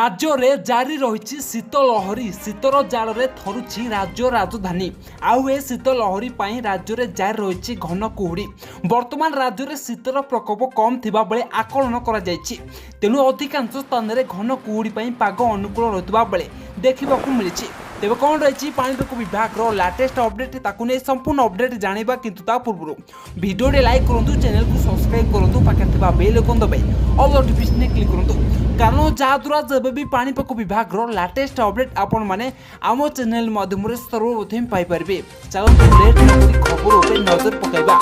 राज्य में जारी रही शीत लहरी शीतर जाल में थरुची राज्य राजधानी आउ ए शीत लहरी राज्य में जारी रही घन कुहुड़ी। वर्तमान राज्य में शीतर प्रकोप कम थिबा बेले आकलन करा जायछि। तेणु अधिकांश स्थान में घन कुहुड़ी पाग अनुकूल रहितबा बेले देखिबाकू मिलिछि। तेबे कौन रही पाणीपाग विभाग लाटेस्ट अपडेट ताकू नहीं संपूर्ण अपडेट जानिबा किंतु ता पूर्व वीडियो लाइक करूँ, चैनल को सब्सक्राइब करूँ, पाखे थिबा बेल आइकन दबाई ऑल नोटिफिकेशन क्लिक करूँ। कारण जहाद्वारा जब भी पाणीपाग विभाग लाटेस्ट अपडेट आपण माने आम चैनल माध्यम सर्वप्रथम पाइपर। चलो खबर उपर नजर पकाइबा।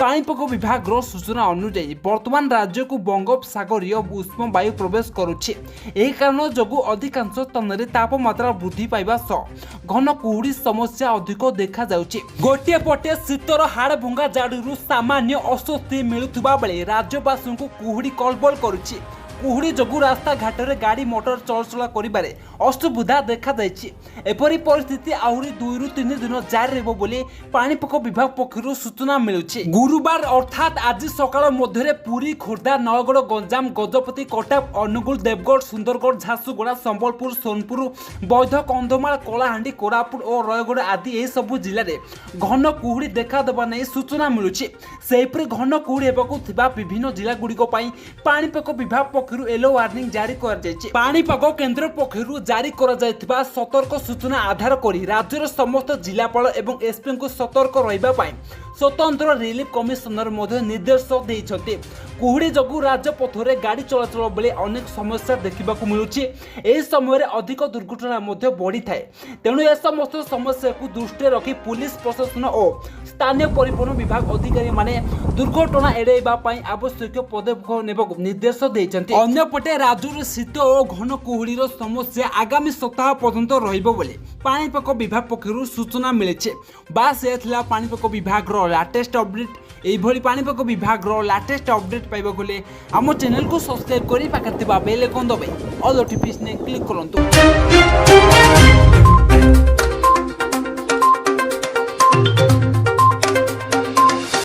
पाणीपाग विभाग सूचना अनुसार वर्तमान राज्य को बंगोपसागरीय उष्म वायु प्रवेश करुछि। एही कारण जोगु अधिकांश स्थान में तापमात्रा वृद्धि पाइबा सह घन कुहुड़ी समस्या अधिक देखा जाउछि। गोटे पटे शीतर हाड़ भंगा जाड़ू सामान्य अस्वस्ति मिलुथिबा बेले राज्यवासी को कुहुड़ी कलबल करुछि। कुहुड़ी जोगु रास्ता घाट में गाड़ी मोटर चलचला करिबारे असुविधा देखा जायछि। एपरी परिस्थिति आहुरी 2 ରୁ 3 दिन जारी रहबो बोली पाणीपाग विभाग पक्षरु सूचना मिलुछि। गुरुवार अर्थात आज सकाळ मध्यरे पुरी, खोर्धा, नयगड़, गंजाम, गजपति, कटक, अनुगुल, देवगढ़, सुंदरगढ़, झारसुगुड़ा, संबलपुर, सोनपुर, बौद्ध, कंधमाल, कलाहांडी, कोरापुट और रायगढ़ आदि ए सबु जिल्ला रे घन कुहुड़ी देखा देबा नै सूचना मिलुछि। सेहिपरि घन कुहुड़ी हेबाकू थिबा विभिन्न जिल्ला गुड़िको पई पाणीपाग विभाग पक्षरु येलो वार्निंग जारी कर जायछि। पाणीपाग केंद्र पक्षरु जारी करा जायथिबा सतर्क सूचना आधार करी राज्यर समस्त जिलापाल एवं एसपी को सतर्क रहिबा पई स्वतंत्र रिलीफ कमिशनर निर्देश देइछथि। कुहुड़ी जोगु राजपथ में गाड़ी चलाचल बेले अनेक समस्या देखा मिलुछि। एही समय अधिक दुर्घटना बढ़ी थाए। तेणु ए समस्त समस्या को दृष्टि रखी पुलिस प्रशासन और स्थानीय परिवहन विभाग अधिकारी माने दुर्घटना एड़ाइबा पई आवश्यक पदक्षेप नेबाक निर्देश देइछथि। अन्यपटे राज्य में शीत और घन कुहुड़ीर समस्या आगामी सप्ताह पर्यंत रहिबो बोली पाणीपाग विभाग पक्षरु सूचना मिलिछि। बास एथला पाणीपाग विभाग लाटेस्ट अपडेट। एभली पाणीपाग विभाग लाटेस्ट अपडेट पाइबा गले आम चैनल को सब्सक्राइब करी पाखे थिबा बेल आइकन दबाई ऑल नोटिफिकेशन क्लिक करंतु।